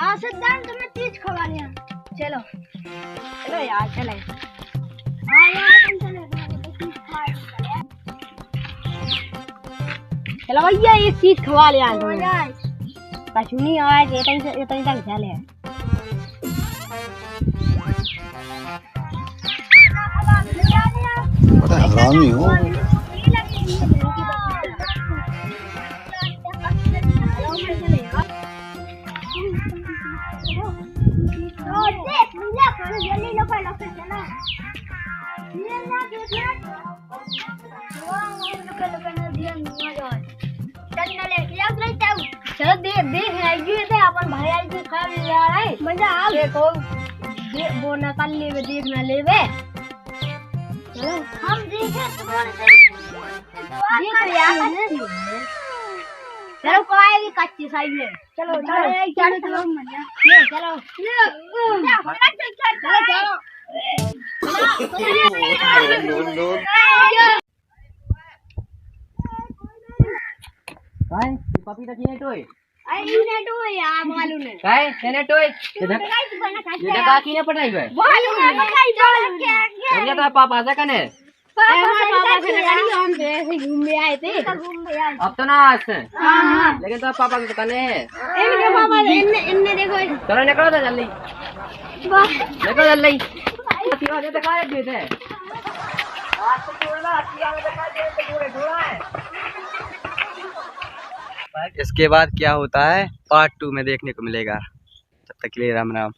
हाँ सिद्धांत तुम्हें चीज खवा लिया। चलो चलो यार चले। हाँ यार तुम चले चीज खा। चलो भैया ये चीज खवा लिया कछु नहीं आया ये तक चले पता है हरामी हो। चलो देख आएगी थे अपन भाई आई के खा ले जा रहा है मजा आ देखो वो न कर लेवे देख न लेवे चलो हम देखे तुम्हारे देख यार चलो कोई भी कच्ची साइड में चलो चलो चलो चलो काय पपी तक नहीं टोय आई ने तो यार मालूम है काय तेने टोय ये का की ने पटाई गए मालूम है बताई चल क्या ये तो पापा से कने पापा से गाड़ी हम ऐसे घूमने आए थे घूमने आए अब तो ना आज हां लेकिन तो पापा की दुकान है इनके पापा इनने देखो चलो निकलो तो जल्दी निकलो जल्दी सीधा से दिखा दे थे आज तो थोड़ा सीधा में दिखा दे तो पूरे थोड़ा है। इसके बाद क्या होता है पार्ट 2 में देखने को मिलेगा। तब तक के लिए राम राम।